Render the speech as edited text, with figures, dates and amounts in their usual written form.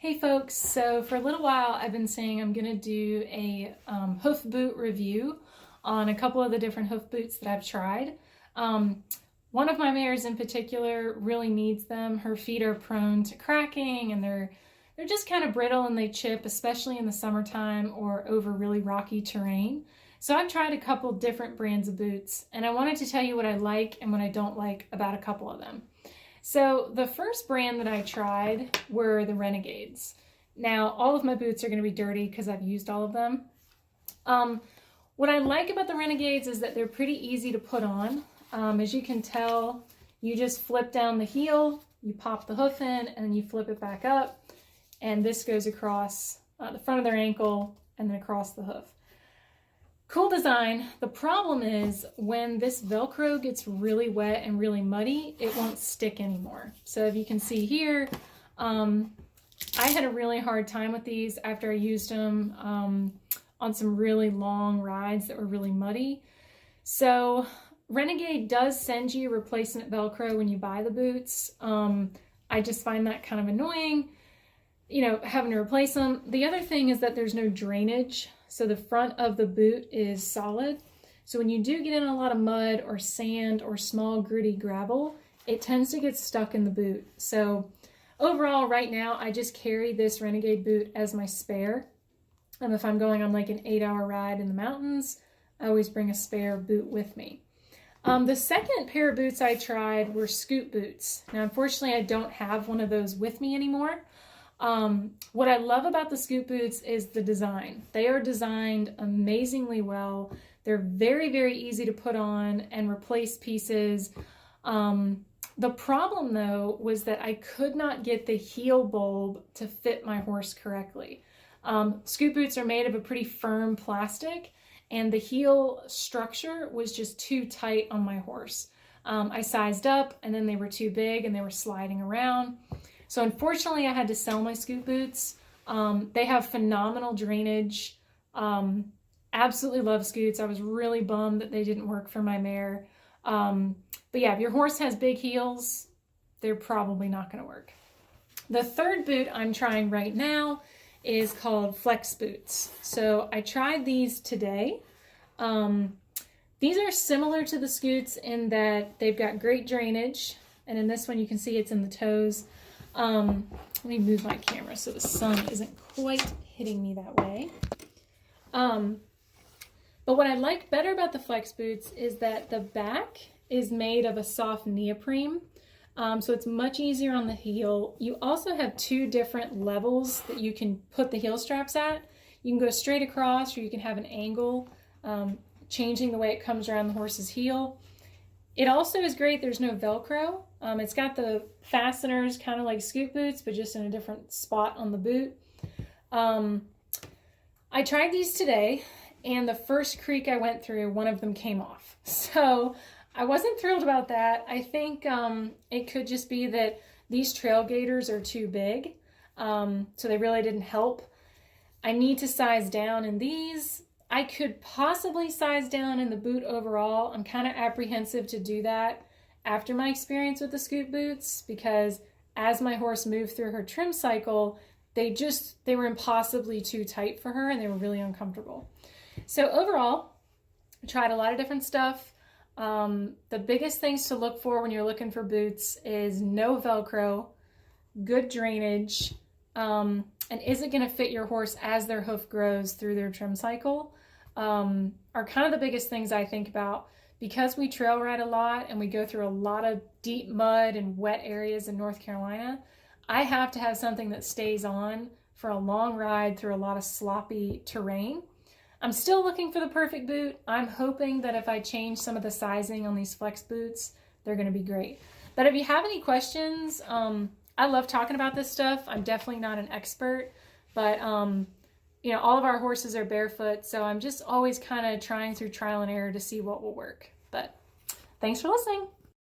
Hey folks, so for a little while I've been saying I'm going to do a hoof boot review on a couple of the different hoof boots that I've tried. One of my mares in particular really needs them. Her feet are prone to cracking and they're just kind of brittle and they chip, especially in the summertime or over really rocky terrain. So I've tried a couple different brands of boots and I wanted to tell you what I like and what I don't like about a couple of them. So the first brand that I tried were the Renegades. Now, all of my boots are going to be dirty because I've used all of them. What I like about the Renegades is that they're pretty easy to put on. As you can tell, you just flip down the heel, you pop the hoof in, and then you flip it back up. And this goes across the front of their ankle and then across the hoof. Cool design. The problem is when this Velcro gets really wet and really muddy, it won't stick anymore. So if you can see here, I had a really hard time with these after I used them on some really long rides that were really muddy. So Renegade does send you replacement Velcro when you buy the boots. I just find that kind of annoying, you know, having to replace them. The other thing is that there's no drainage. So the front of the boot is solid. So when you do get in a lot of mud or sand or small gritty gravel, it tends to get stuck in the boot. So overall right now, I just carry this Renegade boot as my spare. And if I'm going on like an 8-hour ride in the mountains, I always bring a spare boot with me. The second pair of boots I tried were scoot boots. Now, unfortunately, I don't have one of those with me anymore. What I love about the scoot boots is the design. They are designed amazingly well. They're very, very easy to put on and replace pieces. The problem though was that I could not get the heel bulb to fit my horse correctly. Scoot boots are made of a pretty firm plastic and the heel structure was just too tight on my horse. I sized up and then they were too big and they were sliding around. So unfortunately, I had to sell my scoot boots. They have phenomenal drainage. Absolutely love scoots. I was really bummed that they didn't work for my mare. But yeah, if your horse has big heels, they're probably not going to work. The third boot I'm trying right now is called FlexBoots. So I tried these today. These are similar to the scoots in that they've got great drainage. And in this one, you can see it's in the toes. Let me move my camera so the sun isn't quite hitting me that way. But what I like better about the FlexBoots is that the back is made of a soft neoprene. So it's much easier on the heel. You also have two different levels that you can put the heel straps at. You can go straight across or you can have an angle, changing the way it comes around the horse's heel. It also is great, there's no Velcro. It's got the fasteners kind of like scoot boots, but just in a different spot on the boot. I tried these today, and the first creek I went through, one of them came off. So I wasn't thrilled about that. I think it could just be that these trail gaiters are too big, so they really didn't help. I need to size down in these. I could possibly size down in the boot overall. I'm kind of apprehensive to do that after my experience with the scoot boots because as my horse moved through her trim cycle, they were impossibly too tight for her and they were really uncomfortable. So overall, I tried a lot of different stuff. The biggest things to look for when you're looking for boots is no Velcro, good drainage, and is it going to fit your horse as their hoof grows through their trim cycle, are kind of the biggest things I think about. Because we trail ride a lot and we go through a lot of deep mud and wet areas in North Carolina, I have to have something that stays on for a long ride through a lot of sloppy terrain. I'm still looking for the perfect boot. I'm hoping that if I change some of the sizing on these flex boots, they're going to be great. But if you have any questions, I love talking about this stuff. I'm definitely not an expert, but you know, all of our horses are barefoot, so I'm just always kind of trying through trial and error to see what will work. But thanks for listening.